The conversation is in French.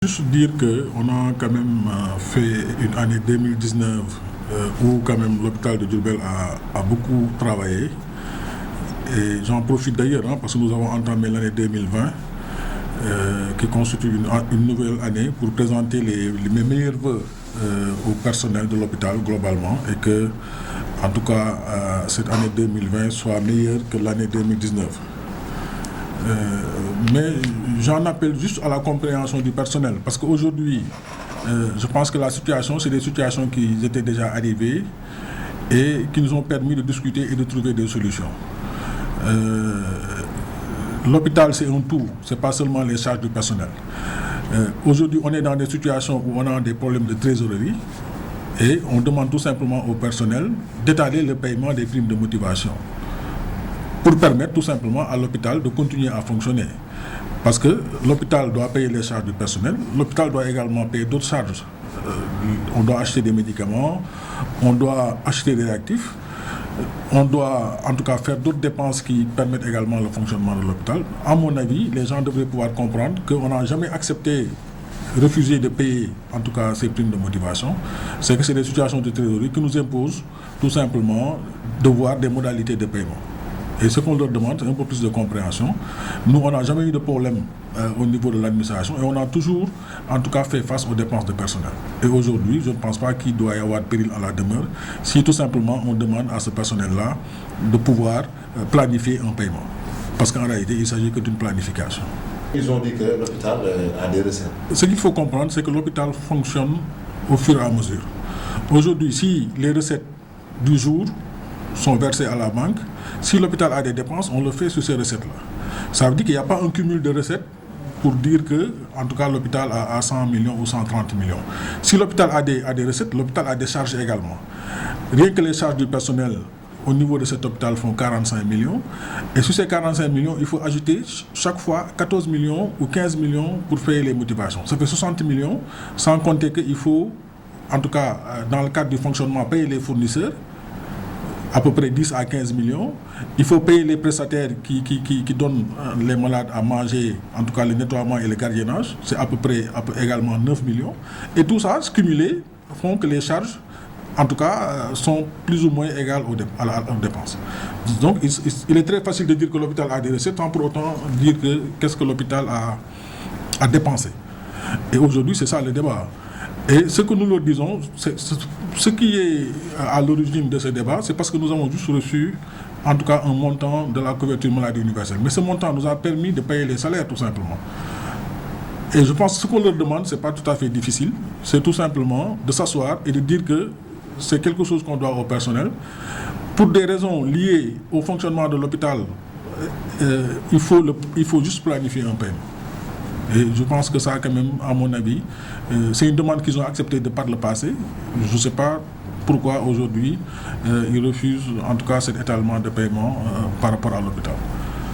Juste dire qu'on a quand même fait une année 2019 où quand même l'hôpital de Diourbel a beaucoup travaillé. Et j'en profite d'ailleurs parce que nous avons entamé l'année 2020 qui constitue une nouvelle année pour présenter mes meilleurs vœux au personnel de l'hôpital globalement et que, en tout cas, cette année 2020 soit meilleure que l'année 2019. Mais j'en appelle juste à la compréhension du personnel parce qu'aujourd'hui, je pense que la situation, c'est des situations qui étaient déjà arrivées et qui nous ont permis de discuter et de trouver des solutions. L'hôpital, c'est un tout, ce n'est pas seulement les charges du personnel. Aujourd'hui, on est dans des situations où on a des problèmes de trésorerie et on demande tout simplement au personnel d'étaler le paiement des primes de motivation pour permettre tout simplement à l'hôpital de continuer à fonctionner. Parce que l'hôpital doit payer les charges du personnel, l'hôpital doit également payer d'autres charges. On doit acheter des médicaments, on doit acheter des réactifs, on doit en tout cas faire d'autres dépenses qui permettent également le fonctionnement de l'hôpital. À mon avis, les gens devraient pouvoir comprendre qu'on n'a jamais accepté, refusé de payer en tout cas ces primes de motivation. C'est que c'est des situations de trésorerie qui nous imposent tout simplement de voir des modalités de paiement. Et ce qu'on leur demande, c'est un peu plus de compréhension. Nous, on n'a jamais eu de problème au niveau de l'administration et on a toujours, en tout cas, fait face aux dépenses de personnel. Et aujourd'hui, je ne pense pas qu'il doit y avoir de péril à la demeure si tout simplement on demande à ce personnel-là de pouvoir planifier un paiement. Parce qu'en réalité, il ne s'agit que d'une planification. Ils ont dit que l'hôpital a des recettes. Ce qu'il faut comprendre, c'est que l'hôpital fonctionne au fur et à mesure. Aujourd'hui, si les recettes du jour sont versées à la banque, si l'hôpital a des dépenses, on le fait sur ces recettes-là. Ça veut dire qu'il n'y a pas un cumul de recettes pour dire que, en tout cas, l'hôpital a 100 millions ou 130 millions. Si l'hôpital a des recettes, l'hôpital a des charges également. Rien que les charges du personnel au niveau de cet hôpital font 45 millions. Et sur ces 45 millions, il faut ajouter chaque fois 14 millions ou 15 millions pour payer les motivations. Ça fait 60 millions, sans compter qu'il faut, en tout cas, dans le cadre du fonctionnement, payer les fournisseurs, à peu près 10 à 15 millions. Il faut payer les prestataires qui donnent les malades à manger, en tout cas le nettoiement et le gardiennage, c'est à peu près également 9 millions. Et tout ça, cumulé, font que les charges, en tout cas, sont plus ou moins égales aux dépenses. Donc, il est très facile de dire que l'hôpital a des recettes, sans pour autant dire qu'est-ce que l'hôpital a dépensé. Et aujourd'hui, c'est ça le débat. Et ce que nous leur disons, ce qui est à l'origine de ce débat, c'est parce que nous avons juste reçu, en tout cas, un montant de la couverture maladie universelle. Mais ce montant nous a permis de payer les salaires, tout simplement. Et je pense que ce qu'on leur demande, ce n'est pas tout à fait difficile. C'est tout simplement de s'asseoir et de dire que c'est quelque chose qu'on doit au personnel. Pour des raisons liées au fonctionnement de l'hôpital, il faut juste planifier un paiement. Et je pense que ça, quand même, à mon avis, c'est une demande qu'ils ont acceptée de par le passé. Je ne sais pas pourquoi aujourd'hui ils refusent, en tout cas, cet étalement de paiement par rapport à l'hôpital.